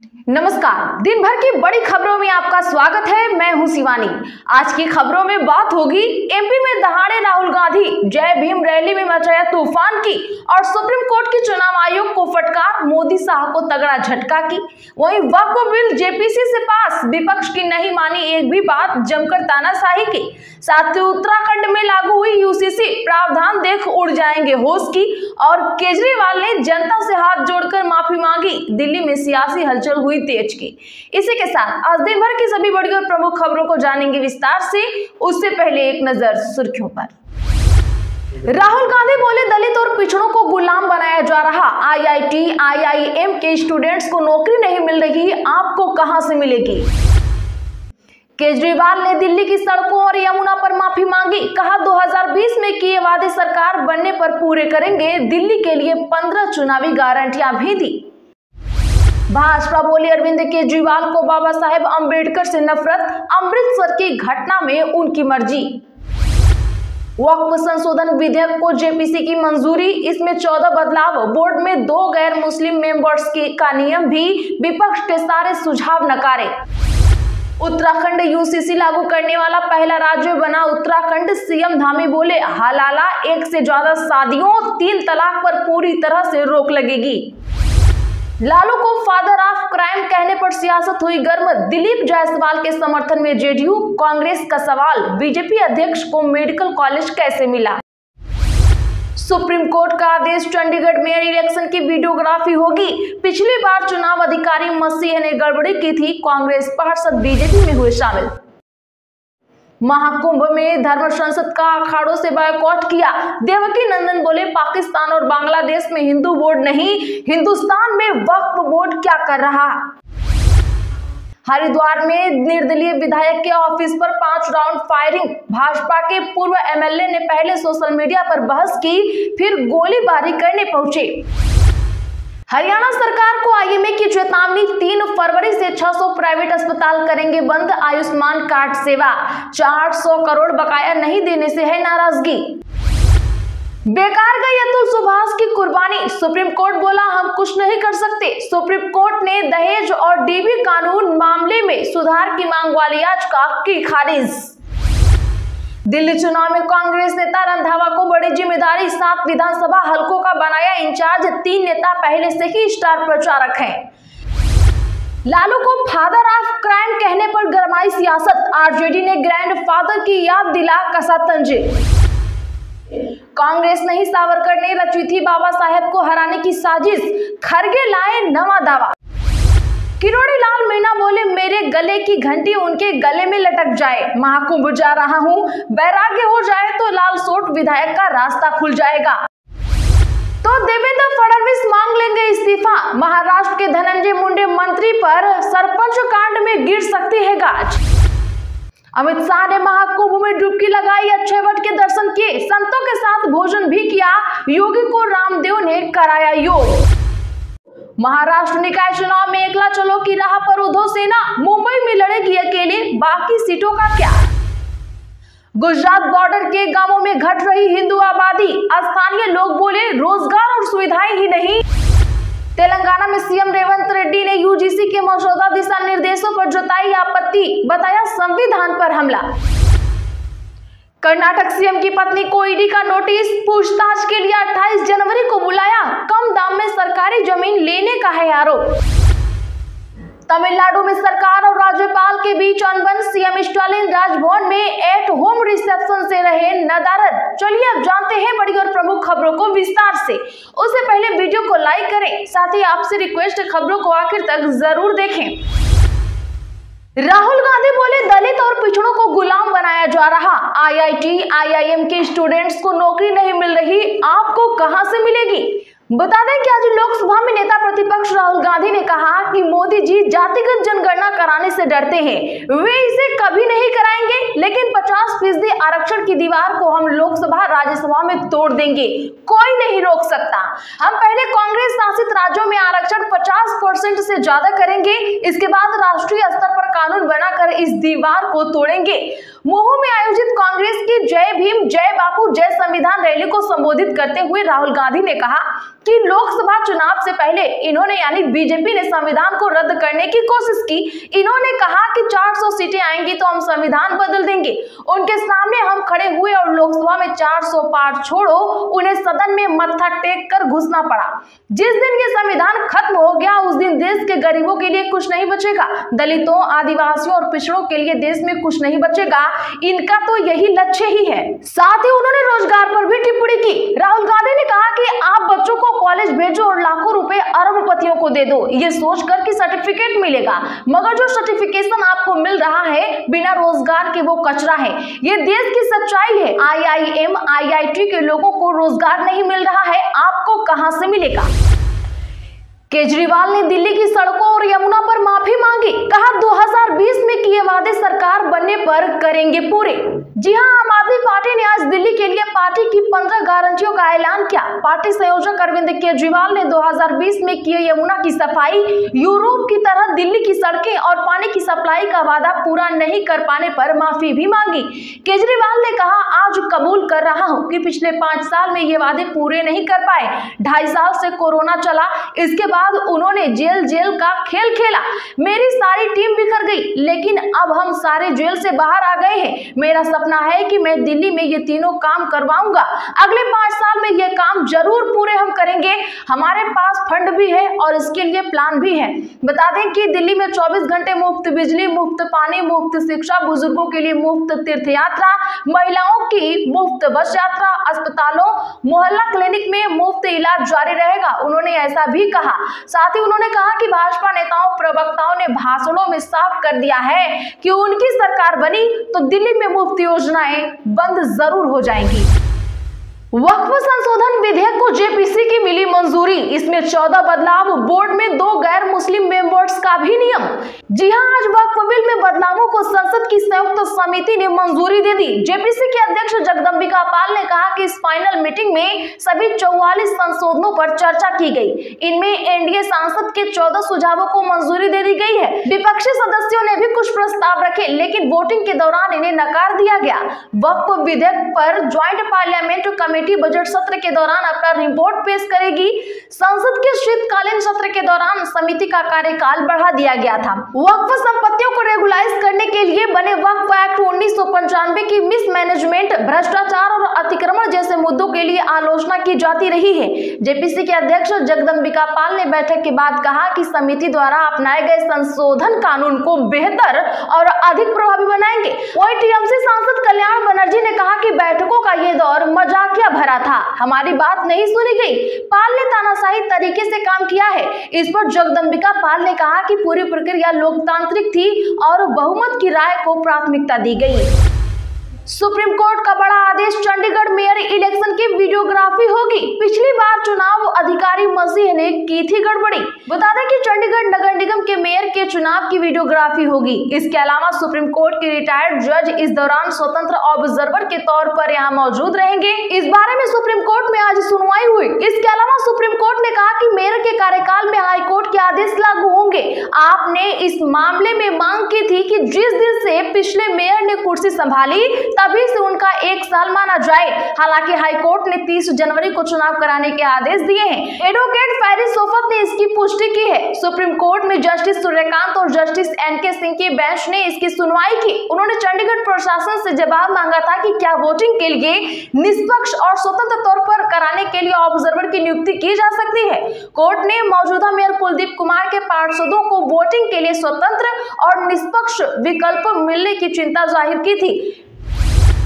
नमस्कार, दिन भर की बड़ी खबरों में आपका स्वागत है। मैं हूं शिवानी। आज की खबरों में बात होगी एमपी में दहाड़े राहुल गांधी, जय भीम रैली में मचाया तूफान की और सुप्रीम कोर्ट के चुनाव आयोग को फटकार, मोदी शाह को तगड़ा झटका की। वहीं वक्फ बिल जेपीसी से पास, विपक्ष की नहीं मानी एक भी बात, जमकर तानाशाही की। साथ ही उत्तराखंड में लागू हुई यूसीसी प्रावधान देख उड़ जाएंगे होश की और केजरीवाल ने जनता से हाथ जोड़कर माफी मांगी। दिल्ली में सियासी हलचल हुई तेज की। इसी के साथ आज दिन भर की सभी बड़ी और प्रमुख खबरों को जानेंगे विस्तार से। उससे पहले एक नजर सुर्खियों पर। राहुल गांधी बोले, दलित और पिछड़ों को गुलाम बनाया जा रहा। आईआईटी, आईआईएम के स्टूडेंट्स को नौकरी नहीं मिल रही, आपको कहां से मिलेगी। केजरीवाल ने दिल्ली की सड़कों और यमुना पर माफी मांगी। कहा 2020 में किए वादे सरकार बनने पर पूरे करेंगे। दिल्ली के लिए 15 चुनावी गारंटियां भी दी। भाजपा बोली, अरविंद केजरीवाल को बाबा साहेब अंबेडकर से नफरत, अमृतसर की घटना में उनकी मर्जी। वक्फ संशोधन विधेयक को जेपीसी की मंजूरी, इसमें 14 बदलाव, बोर्ड में 2 गैर मुस्लिम मेंबर्स का नियम भी, विपक्ष के सारे सुझाव नकारे। उत्तराखंड यूसीसी लागू करने वाला पहला राज्य बना उत्तराखंड, सीएम धामी बोले, हलाला 1 से ज्यादा शादियों, 3 तलाक पर पूरी तरह से रोक लगेगी। लालू को फादर ऑफ क्राइम कहने पर सियासत हुई गर्म, दिलीप जायसवाल के समर्थन में जेडीयू, कांग्रेस का सवाल, बीजेपी अध्यक्ष को मेडिकल कॉलेज कैसे मिला। सुप्रीम कोर्ट का आदेश, चंडीगढ़ मेयर इलेक्शन की वीडियोग्राफी होगी। पिछली बार चुनाव अधिकारी मसीह ने गड़बड़ी की थी, कांग्रेस पार्षद बीजेपी में हुए शामिल। महाकुंभ में धर्म संसद का अखाड़ों से बायकॉट किया। देवकी नंदन बोले, पाकिस्तान और बांग्लादेश में हिंदू बोर्ड नहीं, हिंदुस्तान में वक्फ बोर्ड क्या कर रहा। हरिद्वार में निर्दलीय विधायक के ऑफिस पर 5 राउंड फायरिंग। भाजपा के पूर्व एमएलए ने पहले सोशल मीडिया पर बहस की, फिर गोलीबारी करने पहुंचे। हरियाणा सरकार को आईएमए की चेतावनी, 3 फरवरी से 600 प्राइवेट अस्पताल करेंगे बंद। आयुष्मान कार्ड सेवा, 400 करोड़ बकाया नहीं देने से है नाराजगी। बेकार गई अतुल सुभाष की कुर्बानी, सुप्रीम कोर्ट बोला हम कुछ नहीं कर सकते। सुप्रीम कोर्ट ने दहेज और डीबी कानून मामले में सुधार की मांग वाली याचिका की खारिज। दिल्ली चुनाव में कांग्रेस नेता रंधावा को बड़ी जिम्मेदारी, 7 विधानसभा हलकों का बनाया इंचार्ज। 3 नेता पहले से ही स्टार प्रचारक हैं। लालू को फादर ऑफ क्राइम कहने पर गरमाई सियासत, आरजेडी ने ग्रैंड फादर की याद दिला कसा तंज। कांग्रेस नहीं, सावरकर ने रची थी बाबा साहेब को हराने की साजिश, खरगे लाए नवा दावा। किरोड़ी लाल मीणा बोले, मेरे गले की घंटी उनके गले में लटक जाए। महाकुंभ जा रहा हूं, वैराग्य हो जाए तो लाल सोट विधायक का रास्ता खुल जाएगा। तो देवेंद्र फडणवीस मांग लेंगे इस्तीफा। महाराष्ट्र के धनंजय मुंडे मंत्री पर सरपंच कांड में गिर सकती है गाज। अमित शाह ने महाकुंभ में डुबकी लगाई, अक्षय वट के दर्शन किए, संतों के साथ भोजन भी किया। योगी को रामदेव ने कराया योग। महाराष्ट्र निकाय चुनाव में एकला चलो की राह पर उद्धव सेना, मुंबई में लड़ेगी अकेले, बाकी सीटों का क्या। गुजरात बॉर्डर के गांवों में घट रही हिंदू आबादी, स्थानीय लोग बोले रोजगार और सुविधाएं ही नहीं। तेलंगाना में सीएम रेवंत रेड्डी ने यूजीसी के मौजूदा दिशा निर्देशों पर जताई आपत्ति, बताया संविधान पर हमला। कर्नाटक सीएम की पत्नी को ईडी का नोटिस, पूछताछ के लिए 28 जनवरी को बुलाया। कम दाम में सरकारी जमीन लेने का है आरोप। तमिलनाडु में सरकार और राज्यपाल के बीच अनबन, सीएम स्टालिन राजभवन में एट होम रिसेप्शन से रहे नदारद। चलिए अब जानते हैं बड़ी और प्रमुख खबरों को विस्तार से। उससे पहले वीडियो को लाइक करें, साथ ही आपसे रिक्वेस्ट, खबरों को आखिर तक जरूर देखें। राहुल गांधी बोले, दलित और पिछड़ों को गुलाम बनाया जा रहा। आईआईटी, आईआईएम के स्टूडेंट्स को नौकरी नहीं मिल रही, आपको कहां से मिलेगी। बता दें कि आज लोकसभा में नेता प्रतिपक्ष राहुल गांधी ने कहा कि मोदी जी जातिगत जनगणना कराने से डरते हैं, वे इसे कभी नहीं कराएंगे, लेकिन 50% आरक्षण की दीवार को हम लोकसभा राज्यसभा में तोड़ देंगे, कोई नहीं रोक सकता। हम पहले कांग्रेस शासित राज्यों में आरक्षण 50% से ज्यादा करेंगे, इसके बाद राष्ट्रीय स्तर पर कानून बनाकर इस दीवार को तोड़ेंगे। महू में आयोजित कांग्रेस की जय भीम, जय बापू, जय संविधान रैली को संबोधित करते हुए राहुल गांधी ने कहा कि लोकसभा चुनाव से पहले इन्होंने यानी बीजेपी ने संविधान को रद्द करने की कोशिश की। इन्होंने कहा कि 400 सीटें आएंगी तो हम संविधान बदल देंगे। उनके सामने हम खड़े हुए और लोकसभा में 400 पार छोड़ो, उन्हें सदन में मत्था टेक कर घुसना पड़ा। जिस दिन ये संविधान खत्म हो गया उस दिन देश के गरीबों के लिए कुछ नहीं बचेगा, दलितों, आदिवासियों और पिछड़ों के लिए देश में कुछ नहीं बचेगा। इनका तो यही लक्ष्य ही है। साथ ही उन्होंने रोजगार पर भी टिप्पणी की। राहुल गांधी ने कहा कि आप बच्चों को कॉलेज भेजो और लाखों रुपए अरबपतियों को दे दो, ये सोचकर कि सर्टिफिकेट मिलेगा, मगर जो सर्टिफिकेशन आपको मिल रहा है बिना रोजगार के वो कचरा है। ये देश की सच्चाई है। IIM, IIT के लोगों को रोजगार नहीं मिल रहा है, आपको कहां से मिलेगा? केजरीवाल ने दिल्ली की सड़कों और यमुना पर माफी मांगी। कहा 2020 में किए वादे सरकार बनने पर करेंगे पूरे। जी हां, आम आदमी पार्टी ने आज दिल्ली के लिए पार्टी की 15 गारंटियों का ऐलान किया। पार्टी संयोजक अरविंद केजरीवाल ने 2020 में किए यमुना की सफाई, यूरोप की तरह दिल्ली की सड़कें और पानी की सप्लाई का वादा पूरा नहीं कर पाने पर माफी भी मांगी। केजरीवाल ने कहा, आज कबूल कर रहा हूं कि पिछले 5 साल में ये वादे पूरे नहीं कर पाए। 2.5 साल से कोरोना चला, इसके बाद उन्होंने जेल का खेल खेला। मेरी सारी टीम बिखर गई, लेकिन अब हम सारे जेल से बाहर आ गए हैं। मेरा सपना है कि मैं दिल्ली में ये तीनों काम करवाऊंगा। अगले 5 साल में ये काम जरूर पूरे हम करेंगे। हमारे पास फंड भी है और इसके लिए प्लान भी है। बता दें कि दिल्ली में 24 घंटे मुफ्त बिजली, मुफ्त पानी, मुफ्त शिक्षा, बुजुर्गों के लिए मुफ्त तीर्थ यात्रा, महिलाओं की मुफ्त बस यात्रा, अस्पतालों, मोहल्ला क्लिनिक में मुफ्त इलाज जारी रहेगा। उन्होंने ऐसा भी कहा। साथ ही उन्होंने कहा कि भाजपा नेताओं, प्रवक्ताओं ने भाषणों में साफ कर दिया है कि उनकी सरकार बनी तो दिल्ली में मुफ्त योजनाएं बंद जरूर हो जाएंगी। वक्फ संशोधन विधेयक को जेपीसी की मिली मंजूरी। इसमें 14 बदलाव, बोर्ड में 2 गैर मुस्लिम मेंबर्स का भी नियम। जी हां, आज वक्फ बिल में बदलावों को संसद की संयुक्त समिति ने मंजूरी दे दी। जेपीसी के अध्यक्ष जगदम्बिका पाल ने कहा कि इस फाइनल मीटिंग में सभी 44 संशोधनों पर चर्चा की गई। इनमें एनडीए सांसद के 14 सुझावों को मंजूरी दे दी गई है। विपक्षी सदस्यों ने भी कुछ प्रस्ताव रखे, लेकिन वोटिंग के दौरान इन्हें नकार दिया गया। वक्फ विधेयक पर ज्वाइंट पार्लियामेंट कमेटी बजट सत्र के दौरान अपना रिपोर्ट पेश करेगी। संसद के शीतकालीन सत्र के दौरान समिति का कार्यकाल बढ़ा दिया गया था। वक्फ संपत्तियों को रेगुलाइज करने के लिए बने वक्फ एक्ट 1995 की मिसमैनेजमेंट, भ्रष्टाचार और अतिक्रमण जैसे मुद्दों के लिए आलोचना की जाती रही है। जेपीसी के अध्यक्ष जगदम्बिका पाल ने बैठक के बाद कहा कि समिति द्वारा अपनाए गए संशोधन कानून को बेहतर और अधिक प्रभावी बनाएंगे। वहीं टीएमसी सांसद कल्याण बनर्जी ने कहा कि बैठकों का ये दौर मजाकिया भरा था, हमारी बात नहीं सुनी गई। पाल ने तानाशाही तरीके से काम किया है। इस पर जगदम्बिका पाल ने कहा कि पूरी प्रक्रिया लोकतांत्रिक थी और बहुमत की राय को प्राथमिकता दी गई। सुप्रीम कोर्ट का बड़ा आदेश, चंडीगढ़ मेयर इलेक्शन की वीडियोग्राफी होगी। पिछली बार चुनाव अधिकारी मसीह ने की थी गड़बड़ी। बता दें कि चंडीगढ़ नगर निगम के मेयर के चुनाव की वीडियोग्राफी होगी। इसके अलावा सुप्रीम कोर्ट के रिटायर्ड जज इस दौरान स्वतंत्र ऑब्जर्वर के तौर पर यहां मौजूद रहेंगे। इस बारे में सुप्रीम कोर्ट में आज सुनवाई हुई। इसके अलावा सुप्रीम कोर्ट ने कहा कि मेयर के कार्यकाल में हाईकोर्ट के आदेश लागू होंगे। आपने इस मामले में मांग की थी कि जिस दिन से पिछले मेयर ने कुर्सी संभाली तभी से उनका 1 साल माना जाए। हालांकि हाईकोर्ट ने 30 जनवरी को चुनाव कराने के आदेश दिए हैं। एडवोकेट फैरिस सोफत ने इसकी पुष्टि की है। सुप्रीम कोर्ट में जस्टिस सूर्यकांत और जस्टिस एनके सिंह की बेंच ने इसकी सुनवाई की। उन्होंने चंडीगढ़ प्रशासन से जवाब मांगा था कि क्या वोटिंग के लिए निष्पक्ष और स्वतंत्र तौर पर कराने के लिए ऑब्जर्वर की नियुक्ति की जा सकती है। कोर्ट ने मौजूदा मेयर कुलदीप कुमार के पार्षदों को वोटिंग के लिए स्वतंत्र और निष्पक्ष विकल्प मिलने की चिंता जाहिर की थी।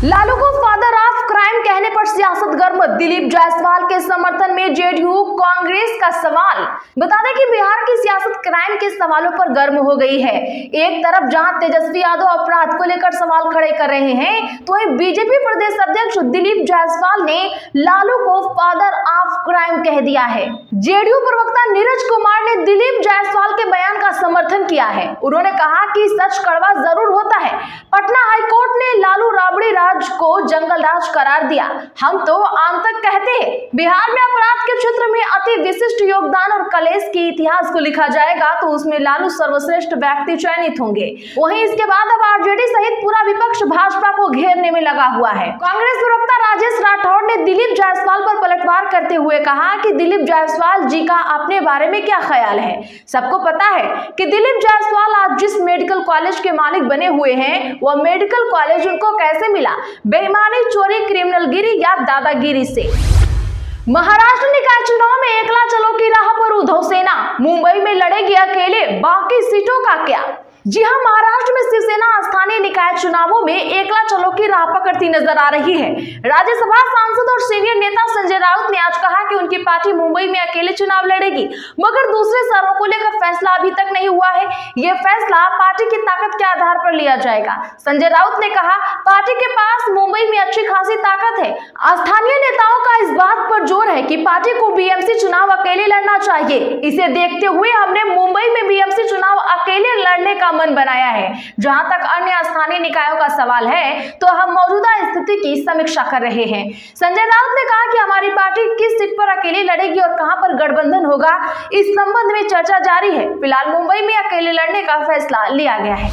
लालू को फादर ऑफ क्राइम कहने पर सियासत गर्म, दिलीप जायसवाल के समर्थन में जेडीयू कांग्रेस का सवाल। बता दें कि बिहार की सियासत क्राइम के सवालों पर गर्म हो गई है। एक तरफ जहां तेजस्वी यादव अपराध को लेकर सवाल खड़े कर रहे हैं, तो वहीं बीजेपी प्रदेश अध्यक्ष दिलीप जायसवाल ने लालू को फादर ऑफ क्राइम कह दिया है। जेडीयू प्रवक्ता नीरज कुमार ने दिलीप जायसवाल के बयान का समर्थन किया किया है। उन्होंने कहा कि सच कड़वा जरूर होता है। पटना हाईकोर्ट ने लालू राबड़ी राज को जंगल राज करार दिया। हम तो आंतक कहते हैं। बिहार में अपराध के क्षेत्र में अति विशिष्ट योगदान और कलेश के इतिहास को लिखा जाएगा तो उसमें लालू सर्वश्रेष्ठ व्यक्ति चयनित होंगे। वहीं इसके बाद अब आरजेडी सहित पूरा विपक्ष भाजपा को घेरने में लगा हुआ है। कांग्रेस प्रवक्ता राजेश राठौड़ ने दिलीप जायसवाल पर पलटवार करते हुए कहा कि दिलीप जायसवाल जी का अपने बारे में क्या ख्याल है। सबको पता है कि दिलीप जायसवाल आज जिस मेडिकल कॉलेज के मालिक बने हुए हैं वह मेडिकल कॉलेज उनको कैसे मिला, बेईमानी, चोरी, क्रिमिनलगिरी या दादागिरी से। महाराष्ट्र निकाय चुनाव में एकला चलो की राह पर उद्धव सेना, मुंबई में लड़ेगी अकेले, बाकी सीटों का क्या। जी हां, महाराष्ट्र में शिवसेना स्थानीय निकाय चुनावों में एकला चलो की राह पकड़ती नजर आ रही है। राज्यसभा सांसद और सीनियर नेता संजय राउत ने आज कहा कि उनकी पार्टी मुंबई में अकेले चुनाव लड़ेगी, मगर दूसरे शहरों को लेकर फैसला अभी तक नहीं हुआ है। यह फैसला पार्टी की ताकत के आधार पर लिया जाएगा। संजय राउत ने कहा, पार्टी के पास मुंबई में अच्छी खासी ताकत है। स्थानीय नेताओं का इस बात पर जोर है कि पार्टी को बीएमसी चुनाव अकेले लड़ना चाहिए। इसे देखते हुए हमने मुंबई में बीएमसी चुनाव अकेले लड़ने का मन बनाया है। जहां तक अन्य स्थानीय निकायों का सवाल है तो हम मौजूदा स्थिति की समीक्षा कर रहे हैं। संजय राउत ने कहा कि हमारी पार्टी किस सीट पर अकेले लड़ेगी और कहां पर गठबंधन होगा, इस संबंध में चर्चा जारी है। फिलहाल मुंबई में अकेले लड़ने का फैसला लिया गया है।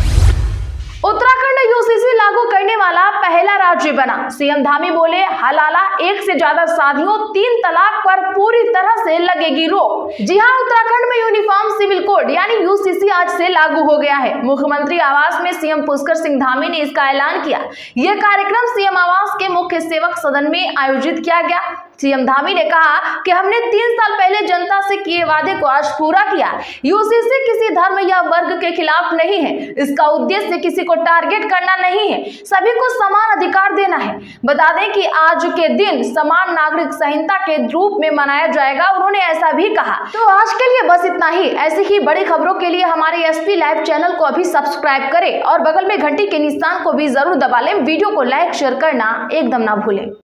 उत्तराखंड यूसीसी लागू करने वाला पहला राज्य बना। सीएम धामी बोले, हलाला, एक से ज्यादा शादियों, 3 तलाक पर पूरी तरह से लगेगी रोक। जी हां, उत्तराखंड में यूनिफॉर्म सिविल कोड यानी यूसीसी आज से लागू हो गया है। मुख्यमंत्री आवास में सीएम पुष्कर सिंह धामी ने इसका ऐलान किया। यह कार्यक्रम सीएम आवास के मुख्य सेवक सदन में आयोजित किया गया। सीएम धामी ने कहा कि हमने 3 साल पहले जनता से किए वादे को आज पूरा किया। यूसीसी किसी धर्म या वर्ग के खिलाफ नहीं है। इसका उद्देश्य किसी को टारगेट करना नहीं है, सभी को समान अधिकार देना है। बता दें कि आज के दिन समान नागरिक संहिता के रूप में मनाया जाएगा। उन्होंने ऐसा भी कहा। तो आज के लिए बस इतना ही। ऐसी ही बड़ी खबरों के लिए हमारे एसपी लाइव चैनल को अभी सब्सक्राइब करें और बगल में घंटी के निशान को भी जरूर दबा लें। वीडियो को लाइक शेयर करना एकदम ना भूलें।